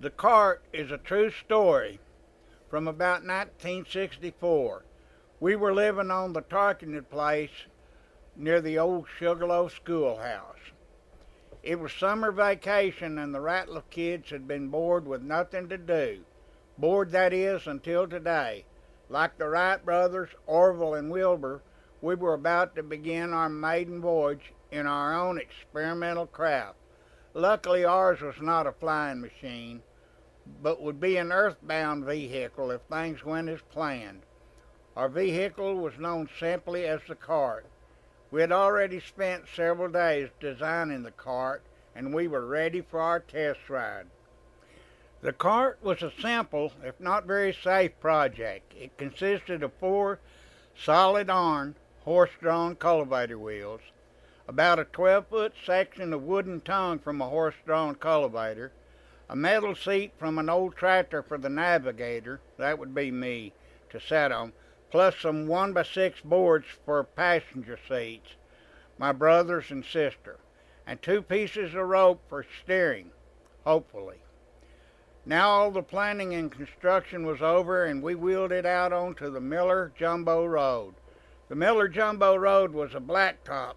The cart is a true story from about 1964. We were living on the Tarkington place near the old Sugarloaf schoolhouse. It was summer vacation and the Ratliff kids had been bored with nothing to do. Bored, that is, until today. Like the Wright brothers, Orville and Wilbur, we were about to begin our maiden voyage in our own experimental craft. Luckily, ours was not a flying machine, but would be an earthbound vehicle if things went as planned. Our vehicle was known simply as the cart. We had already spent several days designing the cart, and we were ready for our test ride. The cart was a simple, if not very safe project. It consisted of 4 solid iron, horse-drawn cultivator wheels, about a 12-foot section of wooden tongue from a horse-drawn cultivator, a metal seat from an old tractor for the navigator, that would be me, to sit on, plus some 1x6 boards for passenger seats, my brothers and sister, and 2 pieces of rope for steering, hopefully. Now all the planning and construction was over and we wheeled it out onto the Miller Jumbo Road. The Miller Jumbo Road was a blacktop,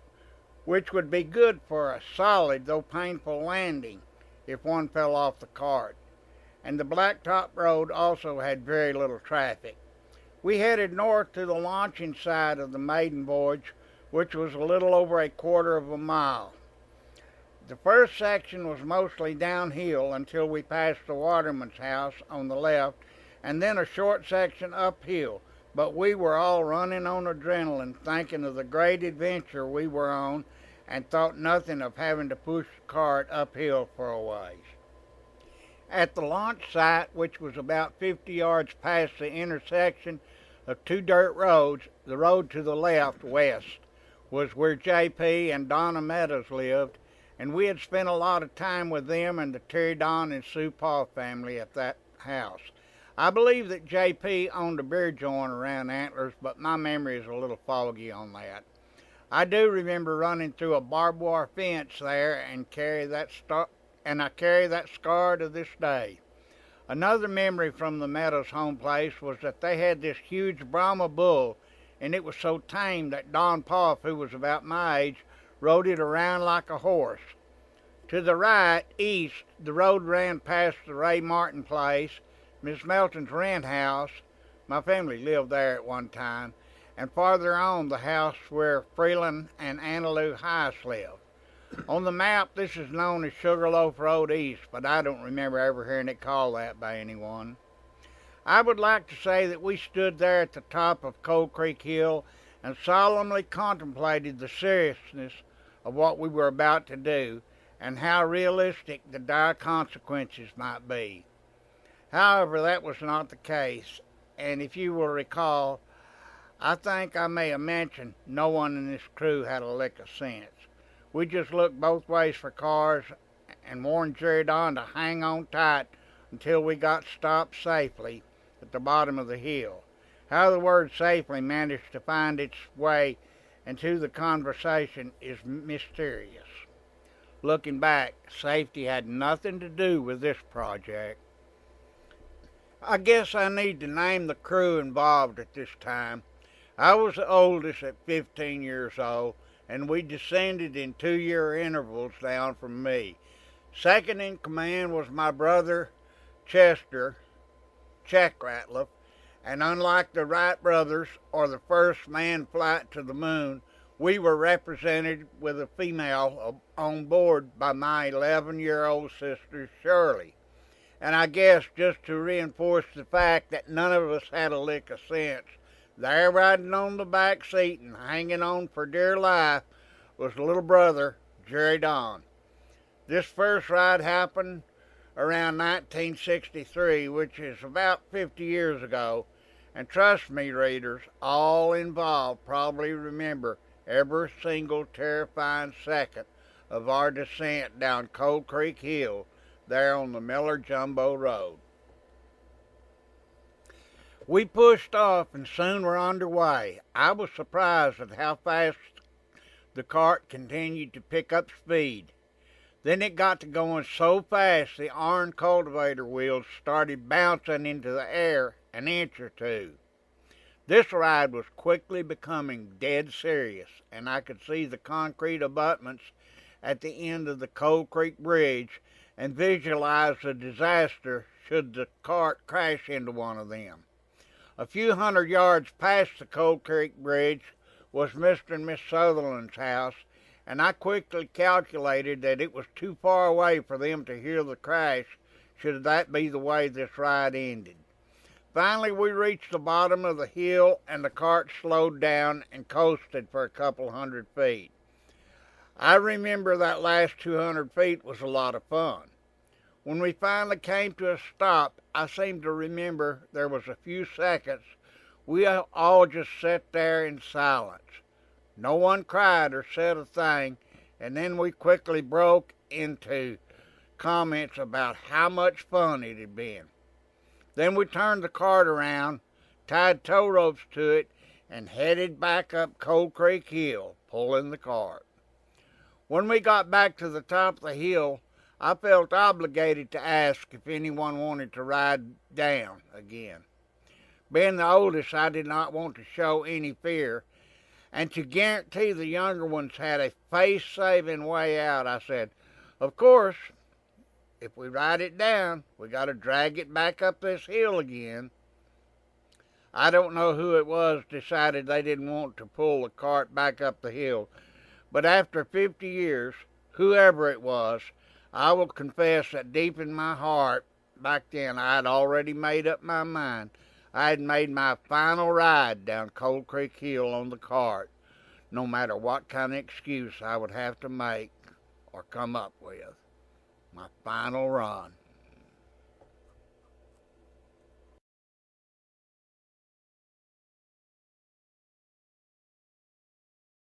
which would be good for a solid though painful landing if one fell off the cart. And the blacktop road also had very little traffic. We headed north to the launching side of the maiden voyage, which was a little over a quarter of a mile. The first section was mostly downhill until we passed the waterman's house on the left, and then a short section uphill, but we were all running on adrenaline, thinking of the great adventure we were on, and thought nothing of having to push the cart uphill for a ways. At the launch site, which was about 50 yards past the intersection of 2 dirt roads, the road to the left, west, was where J.P. and Donna Meadows lived, and we had spent a lot of time with them and the Terry Don and Sue Paul family at that house. I believe that J.P. owned a beer joint around Antlers, but my memory is a little foggy on that. I do remember running through a barbed wire fence there and I carry that scar to this day. Another memory from the Meadows home place was that they had this huge Brahma bull, and it was so tame that Don Poff, who was about my age, rode it around like a horse. To the right, east, the road ran past the Ray Martin place, Miss Melton's rent house. My family lived there at one time. And farther on, the house where Freeland and Annalou Hise lived. On the map, this is known as Sugarloaf Road East, but I don't remember ever hearing it called that by anyone. I would like to say that we stood there at the top of Cold Creek Hill and solemnly contemplated the seriousness of what we were about to do and how realistic the dire consequences might be. However, that was not the case, and if you will recall, I think I may have mentioned no one in this crew had a lick of sense. We just looked both ways for cars and warned Jerry Don to hang on tight until we got stopped safely at the bottom of the hill. How the word safely managed to find its way into the conversation is mysterious. Looking back, safety had nothing to do with this project. I guess I need to name the crew involved at this time. I was the oldest at 15 years old, and we descended in 2-year intervals down from me. Second in command was my brother Chester, Chuck Ratliff, and unlike the Wright brothers or the first manned flight to the moon, we were represented with a female on board by my 11-year-old sister Shirley. And I guess just to reinforce the fact that none of us had a lick of sense, there riding on the back seat and hanging on for dear life was little brother Jerry Don. This first ride happened around 1963, which is about 50 years ago, and trust me, readers, all involved probably remember every single terrifying second of our descent down Cold Creek Hill there on the Miller Jumbo Road. We pushed off and soon were underway. I was surprised at how fast the cart continued to pick up speed. Then it got to going so fast the iron cultivator wheels started bouncing into the air an inch or two. This ride was quickly becoming dead serious, and I could see the concrete abutments at the end of the Cold Creek Bridge and visualize the disaster should the cart crash into one of them. A few hundred yards past the Cold Creek Bridge was Mr. and Miss Sutherland's house, and I quickly calculated that it was too far away for them to hear the crash should that be the way this ride ended. Finally, we reached the bottom of the hill, and the cart slowed down and coasted for a couple hundred feet. I remember that last 200 feet was a lot of fun. When we finally came to a stop, I seem to remember there was a few seconds we all just sat there in silence. No one cried or said a thing, and then we quickly broke into comments about how much fun it had been. Then we turned the cart around, tied tow ropes to it, and headed back up Cold Creek Hill, pulling the cart. When we got back to the top of the hill, I felt obligated to ask if anyone wanted to ride down again. Being the oldest, I did not want to show any fear, and to guarantee the younger ones had a face-saving way out, I said, "Of course, if we ride it down, we got to drag it back up this hill again." I don't know who it was decided they didn't want to pull the cart back up the hill, but after 50 years, whoever it was, I will confess that deep in my heart, back then I had already made up my mind. I had made my final ride down Cold Creek Hill on the cart, no matter what kind of excuse I would have to make or come up with. My final run.